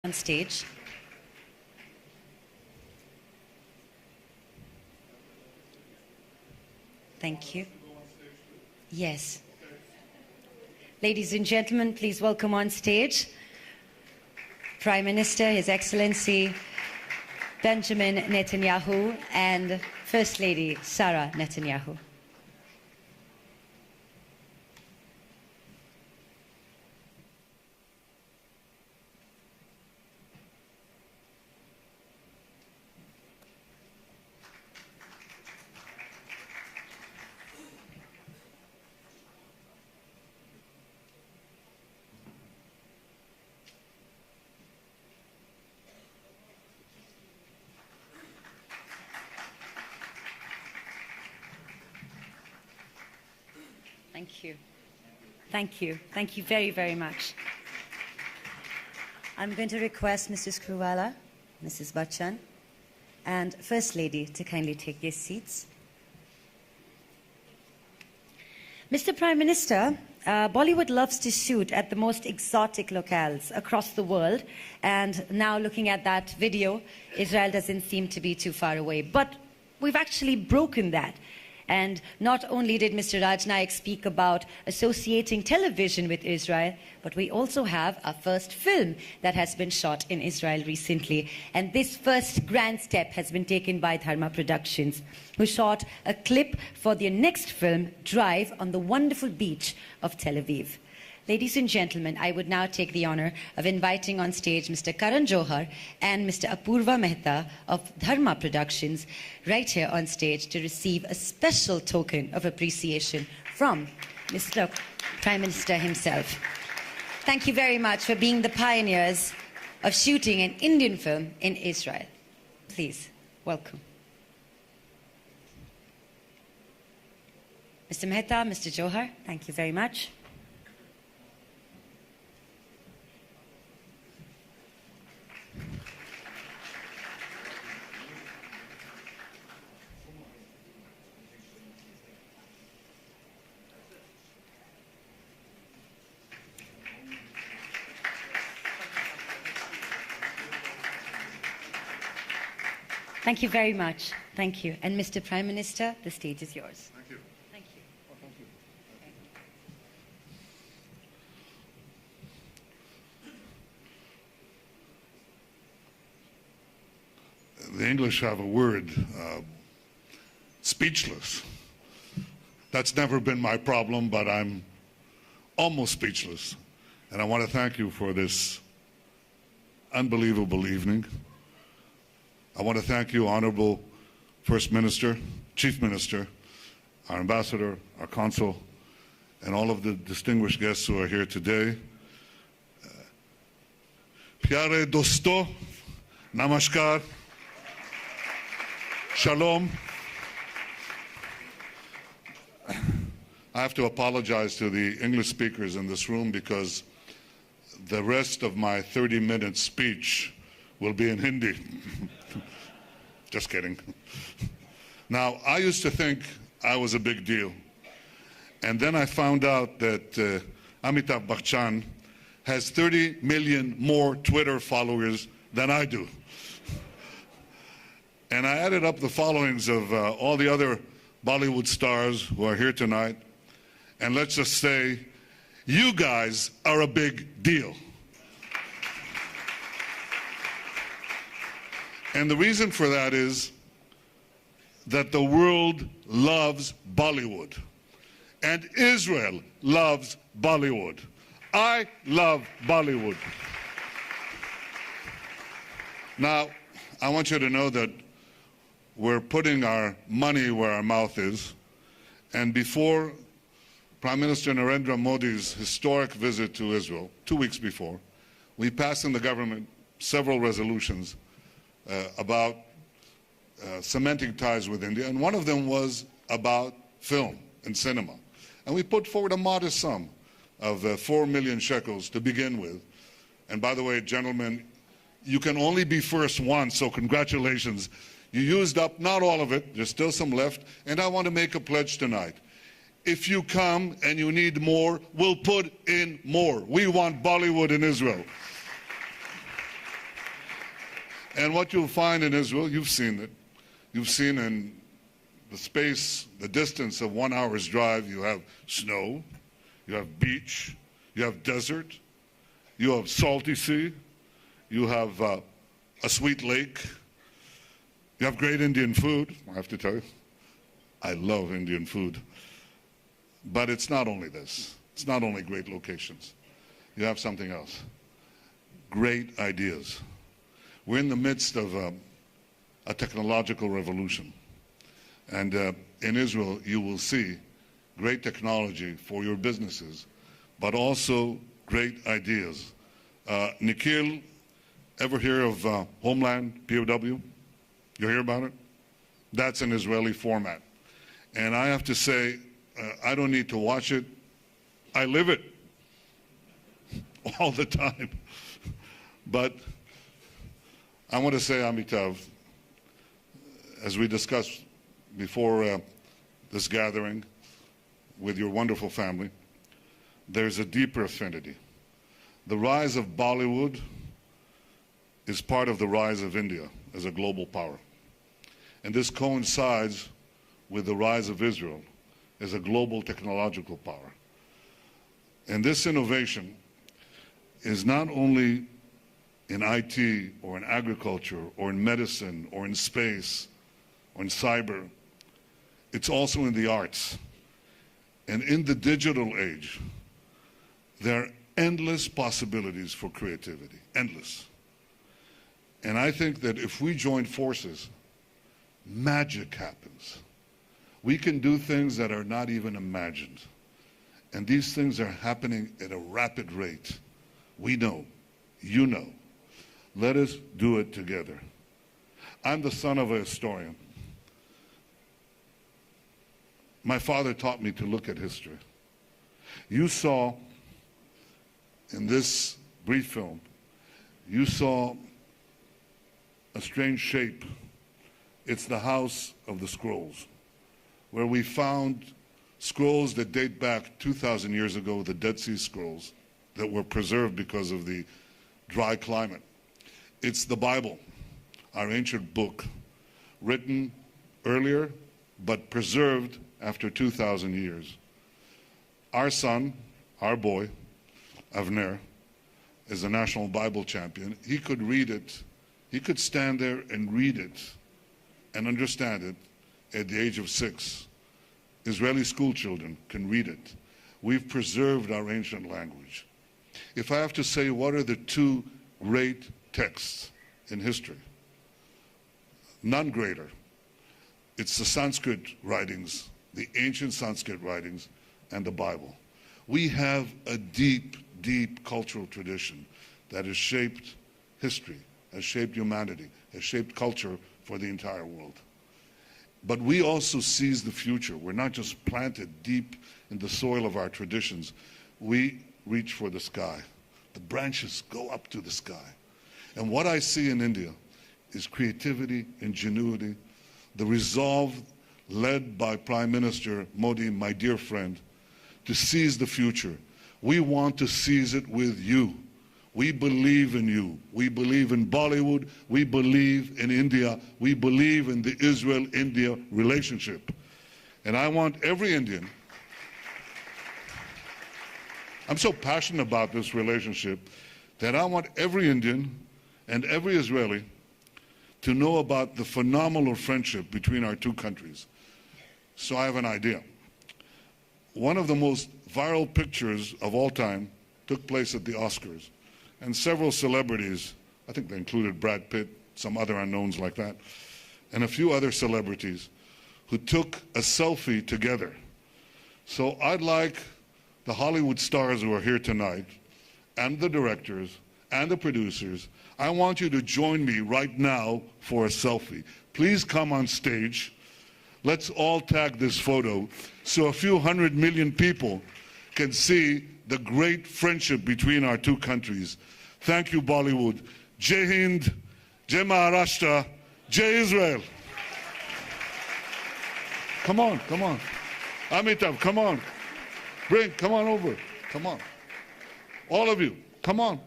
on stage. Thank you. Yes. Ladies and gentlemen, please welcome on stage Prime Minister, His Excellency Benjamin Netanyahu and First Lady Sarah Netanyahu. Thank you. Thank you. Thank you very, very much. I'm going to request Mr. Screwvala, Mrs. Bachchan, and First Lady to kindly take their seats. Mr. Prime Minister, Bollywood loves to shoot at the most exotic locales across the world, and now looking at that video, Israel doesn't seem to be too far away. But we've actually broken that. And not only did Mr. Raj Naik speak about associating television with Israel, but we also have our first film that has been shot in Israel recently. And this first grand step has been taken by Dharma Productions, who shot a clip for their next film, Drive, on the wonderful beach of Tel Aviv. Ladies and gentlemen, I would now take the honor of inviting on stage Mr. Karan Johar and Mr. Apurva Mehta of Dharma Productions right here on stage to receive a special token of appreciation from Mr. Prime Minister himself. Thank you very much for being the pioneers of shooting an Indian film in Israel. Please, welcome. Mr. Mehta, Mr. Johar, thank you very much. Thank you very much. Thank you. And Mr. Prime Minister, the stage is yours. Thank you. Thank you. Oh, thank you. The English have a word, speechless. That's never been my problem, but I'm almost speechless. And I want to thank you for this unbelievable evening. I want to thank you, Honorable First Minister, Chief Minister, our Ambassador, our Consul, and all of the distinguished guests who are here today. Pyare dosto, namaskar, shalom. I have to apologize to the English speakers in this room because the rest of my 30-minute speech will be in Hindi. Just kidding. Now, I used to think I was a big deal. And then I found out that Amitabh Bachchan has 30 million more Twitter followers than I do. And I added up the followings of all the other Bollywood stars who are here tonight. And let's just say, you guys are a big deal. And the reason for that is that the world loves Bollywood. And Israel loves Bollywood. I love Bollywood. Now, I want you to know that we're putting our money where our mouth is. And before Prime Minister Narendra Modi's historic visit to Israel, 2 weeks before, we passed in the government several resolutions about cementing ties with India, and one of them was about film and cinema. And we put forward a modest sum of 4 million shekels to begin with. And by the way, gentlemen, you can only be first once, so congratulations. You used up not all of it, there's still some left, and I want to make a pledge tonight. If you come and you need more, we'll put in more. We want Bollywood in Israel. And what you'll find in Israel, you've seen it. You've seen in the space, the distance of 1 hour's drive, you have snow, you have beach, you have desert, you have salty sea, you have a sweet lake, you have great Indian food, I have to tell you. I love Indian food. But it's not only this. It's not only great locations. You have something else. Great ideas. We're in the midst of a technological revolution. And in Israel, you will see great technology for your businesses, but also great ideas. Nikhil, ever hear of Homeland, POW? You hear about it? That's an Israeli format. And I have to say, I don't need to watch it. I live it all the time. But I want to say, Amitav, as we discussed before this gathering with your wonderful family, there's a deeper affinity. The rise of Bollywood is part of the rise of India as a global power. And this coincides with the rise of Israel as a global technological power. And this innovation is not only in IT or in agriculture or in medicine or in space or in cyber, it's also in the arts. And in the digital age, there are endless possibilities for creativity, endless. And I think that if we join forces, magic happens. We can do things that are not even imagined. And these things are happening at a rapid rate. We know, you know. Let us do it together. I'm the son of a historian. My father taught me to look at history. You saw in this brief film, you saw a strange shape. It's the House of the Scrolls, where we found scrolls that date back 2,000 years ago, the Dead Sea Scrolls, that were preserved because of the dry climate. It's the Bible, our ancient book, written earlier but preserved after 2,000 years. Our son, our boy, Avner, is a national Bible champion. He could read it. He could stand there and read it and understand it at the age of 6. Israeli school children can read it. We've preserved our ancient language. If I have to say what are the two great texts in history, none greater. It's the Sanskrit writings, the ancient Sanskrit writings, and the Bible. We have a deep, deep cultural tradition that has shaped history, has shaped humanity, has shaped culture for the entire world. But we also seize the future. We're not just planted deep in the soil of our traditions. We reach for the sky. The branches go up to the sky. And what I see in India is creativity, ingenuity, the resolve led by Prime Minister Modi, my dear friend, to seize the future. We want to seize it with you. We believe in you. We believe in Bollywood. We believe in India. We believe in the Israel-India relationship. And I want every Indian, I'm so passionate about this relationship that I want every Indian and every Israeli to know about the phenomenal friendship between our two countries. So I have an idea. One of the most viral pictures of all time took place at the Oscars. And several celebrities, I think they included Brad Pitt, some other unknowns like that, and a few other celebrities who took a selfie together. So I'd like the Hollywood stars who are here tonight, and the directors, and the producers, I want you to join me right now for a selfie. Please come on stage. Let's all tag this photo so a few 100 million people can see the great friendship between our two countries. Thank you, Bollywood. Jai Hind, Jai Maharashtra, Jai Israel. Come on, come on. Amitav, come on. Come on over. Come on. All of you, come on.